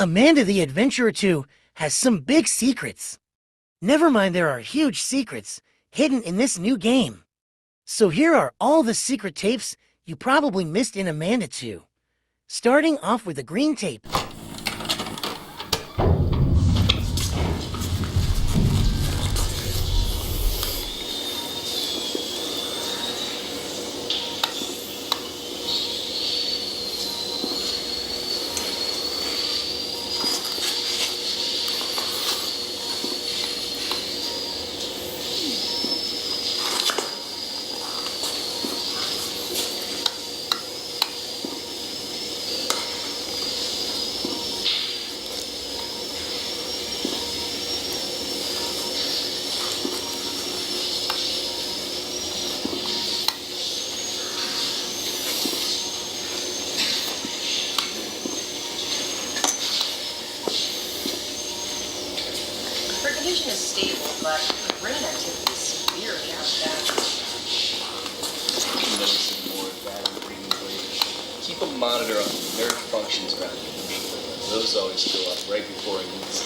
Amanda the Adventurer 2 has some big secrets. Never mind, there are huge secrets hidden in this new game. So here are all the secret tapes you probably missed in Amanda 2. Starting off with the green tape. Circulation is stable, but the brain activity is severely out of balance. I'm noticing more of that on breathing waves. Keep a monitor on nerve functions around you. Those always go up right before it needs.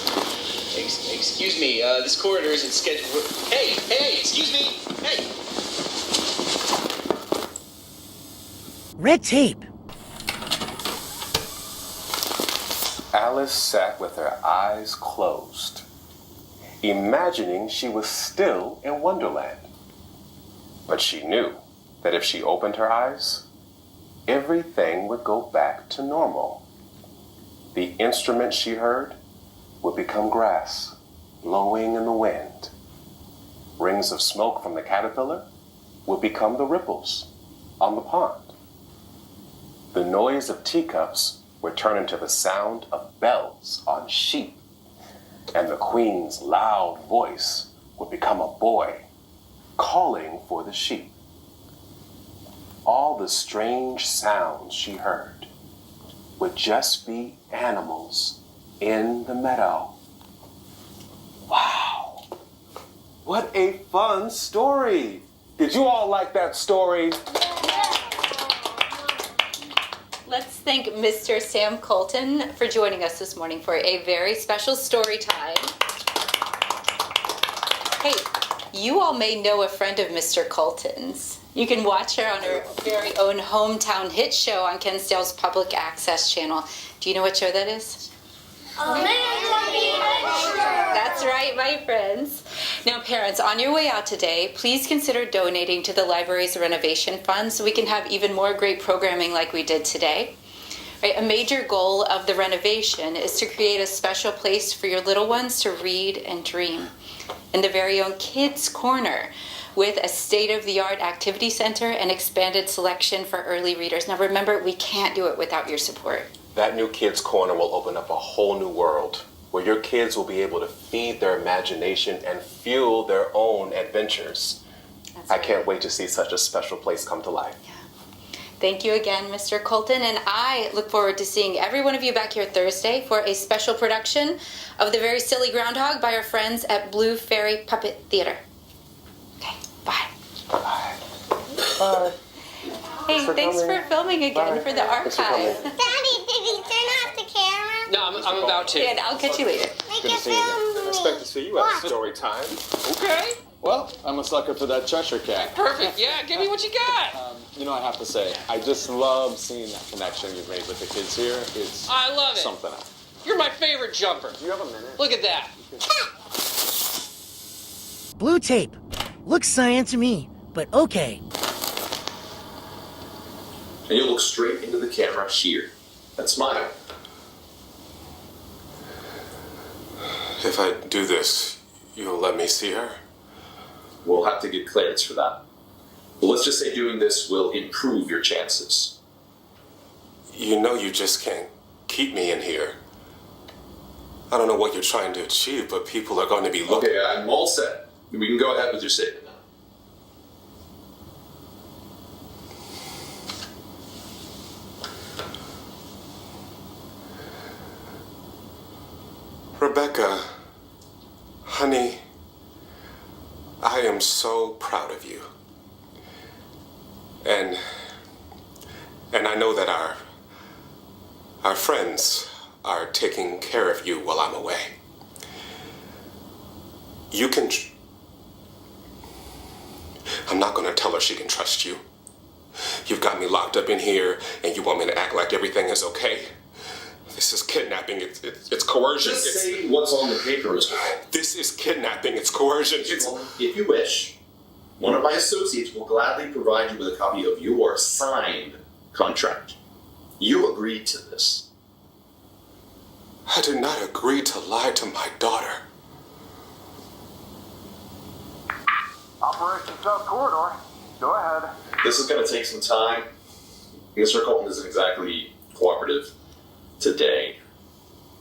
Excuse me, this corridor isn't scheduled. Hey, excuse me, hey! Red tape. Alice sat with her eyes closed, imagining she was still in Wonderland. But she knew that if she opened her eyes, everything would go back to normal. The instrument she heard would become grass, blowing in the wind. Rings of smoke from the caterpillar would become the ripples on the pond. The noise of teacups would turn into the sound of bells on sheep, and the queen's loud voice would become a boy calling for the sheep. All the strange sounds she heard would just be animals in the meadow. Wow! What a fun story! Did you all like that story? Let's thank Mr. Sam Colton for joining us this morning for a very special story time. Hey, you all may know a friend of Mr. Colton's. You can watch her on her very own hometown hit show on Kensdale's public access channel. Do you know what show that is? That's right, my friends. Now, parents, on your way out today, please consider donating to the library's renovation fund so we can have even more great programming like we did today. Right, a major goal of the renovation is to create a special place for your little ones to read and dream. In the very own Kids Corner, with a state-of-the-art activity center and expanded selection for early readers. Now, remember, we can't do it without your support. That new Kids Corner will open up a whole new world where your kids will be able to feed their imagination and fuel their own adventures. That's I right. can't wait to see such a special place come to life. Yeah. Thank you again, Mr. Colton, and I look forward to seeing every one of you back here Thursday for a special production of The Very Silly Groundhog by our friends at Blue Fairy Puppet Theater. Okay, bye. Bye. Bye. Hey, thanks for filming again for the archive. Daddy, did you turn off the camera? No, I'm about to. And I'll catch you later. Make Good it to see you again. film me. Expect to see you at story time. Okay, Well, I'm a sucker for that Cheshire Cat. perfect. Yeah, give me what you got. You know, I have to say, I just love seeing that connection you've made with the kids here. It's I love it. something else. You're my favorite jumper. Do you have a minute? Look at that. Blue tape. Looks cyan to me, but okay. And you look straight into the camera here and smile. If I do this, you'll let me see her? We'll have to get clearance for that. But let's just say doing this will improve your chances. You know you just can't keep me in here. I don't know what you're trying to achieve, but people are going to be looking. Okay, I'm all set. We can go ahead with your statement now. Rebecca, honey, I am so proud of you. And I know that our friends are taking care of you while I'm away. You can... I'm not gonna tell her she can trust you. You've got me locked up in here, and you want me to act like everything is okay? This is kidnapping. It's coercion. Just say what's on the paper, Mr. Hall. This is kidnapping. It's coercion. If you wish, one of my associates will gladly provide you with a copy of your signed contract. You agreed to this. I did not agree to lie to my daughter. Operation South Corridor. Go ahead. This is going to take some time. Mr. Colton isn't exactly cooperative today,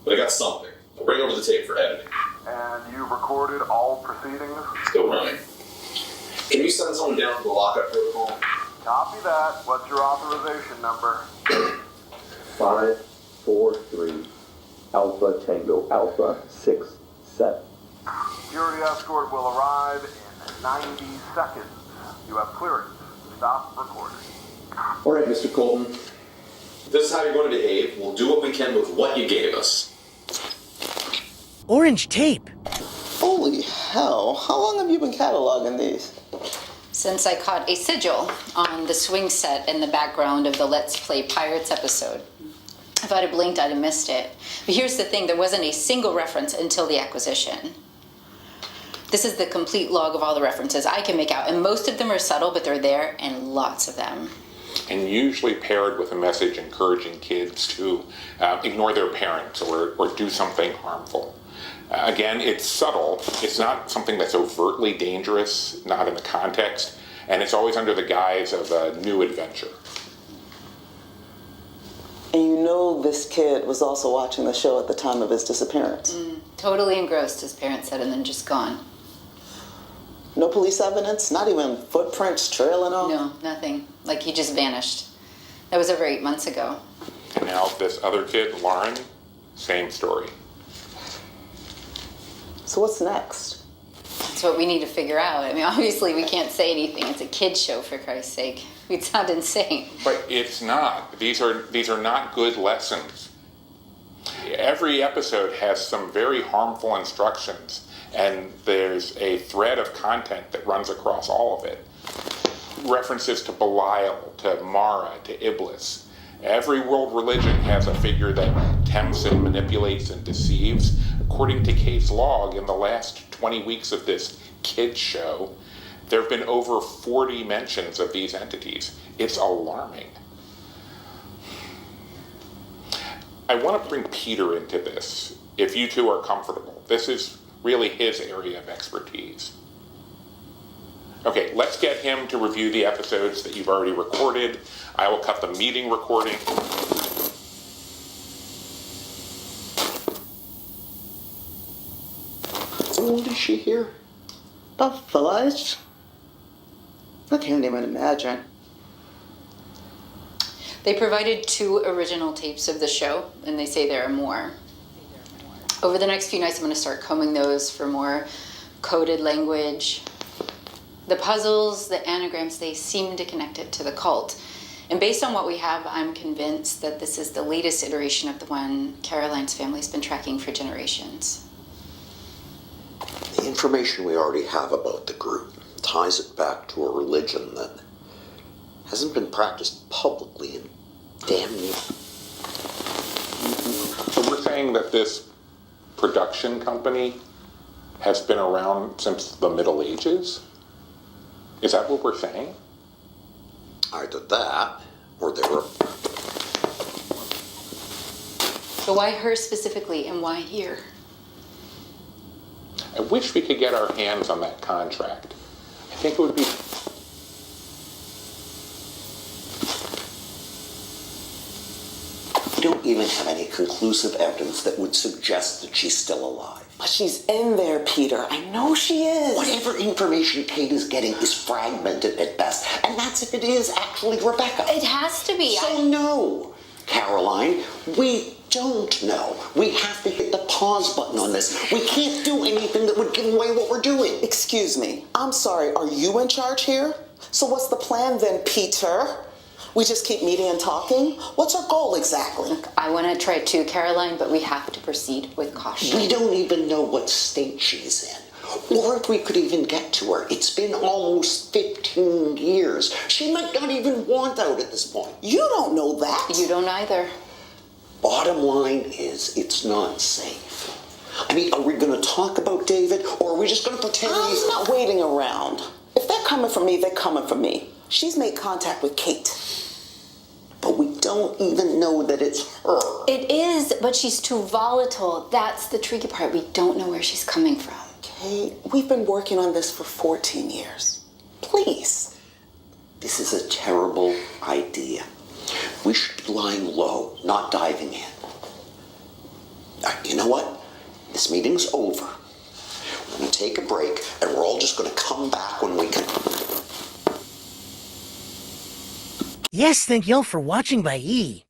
but I got something. I'll bring over the tape for editing. And you've recorded all proceedings? Still running. Can you send someone down to the lockup protocol? Copy that. What's your authorization number? 543 Alpha Tango Alpha 6 7. Security escort will arrive in 90 seconds. You have clearance. Stop recording. All right, Mr. Colton. If this is how you're going to behave, we'll do what we can with what you gave us. Orange tape. Holy hell, how long have you been cataloging these? Since I caught a sigil on the swing set in the background of the Let's Play Pirates episode. If I'd have blinked, I'd have missed it. But here's the thing, there wasn't a single reference until the acquisition. This is the complete log of all the references I can make out, and most of them are subtle, but they're there, and lots of them. And usually paired with a message encouraging kids to ignore their parents or do something harmful. Again, it's subtle. It's not something that's overtly dangerous, not in the context, and it's always under the guise of a new adventure. And you know this kid was also watching the show at the time of his disappearance. Totally engrossed, his parents said, and then just gone. No police evidence? Not even footprints trailing off? No, nothing. Like he just vanished. That was over 8 months ago. And now this other kid, Lauren, same story. So what's next? That's what we need to figure out. I mean, obviously we can't say anything. It's a kid's show, for Christ's sake. We'd sound insane. But it's not. These are not good lessons. Every episode has some very harmful instructions, and there's a thread of content that runs across all of it. References to Belial, to Mara, to Iblis. Every world religion has a figure that tempts and manipulates and deceives. According to case log, in the last 20 weeks of this kids show, there have been over 40 mentions of these entities. It's alarming. I want to bring Peter into this, if you two are comfortable. This is really his area of expertise. Okay, let's get him to review the episodes that you've already recorded. I will cut the meeting recording. How old is she here? About 5? I can't even imagine. They provided 2 original tapes of the show, and they say there are more. Over the next few nights, I'm going to start combing those for more coded language. The puzzles, the anagrams, they seem to connect it to the cult. And based on what we have, I'm convinced that this is the latest iteration of the one Caroline's family's been tracking for generations. The information we already have about the group ties it back to a religion that hasn't been practiced publicly in damn near. So we're saying that this production company has been around since the Middle Ages? Is that what we're saying? Either that, or they were... So why her specifically, and why here? I wish we could get our hands on that contract. I think it would be... We don't even have any conclusive evidence that would suggest that she's still alive. But she's in there, Peter. I know she is. Whatever information Kate is getting is fragmented at best, and that's if it is actually Rebecca. It has to be. So no, Caroline, we don't know. We have to hit the pause button on this. We can't do anything that would give away what we're doing. Excuse me. I'm sorry. Are you in charge here? So what's the plan then, Peter? We just keep meeting and talking? What's our goal exactly? Look, I want to try it too, Caroline, but we have to proceed with caution. We don't even know what state she's in, or if we could even get to her. It's been almost 15 years. She might not even want out at this point. You don't know that. You don't either. Bottom line is, it's not safe. I mean, are we going to talk about David, or are we just going to pretend he's I'm not waiting around. If they're coming for me, they're coming for me. She's made contact with Kate. But we don't even know that it's her. It is, but she's too volatile. That's the tricky part. We don't know where she's coming from. Kate, we've been working on this for 14 years. Please. This is a terrible idea. We should be lying low, not diving in. You know what? This meeting's over. We're going to take a break, and we're all just going to come back when we can. Yes, thank y'all for watching by E.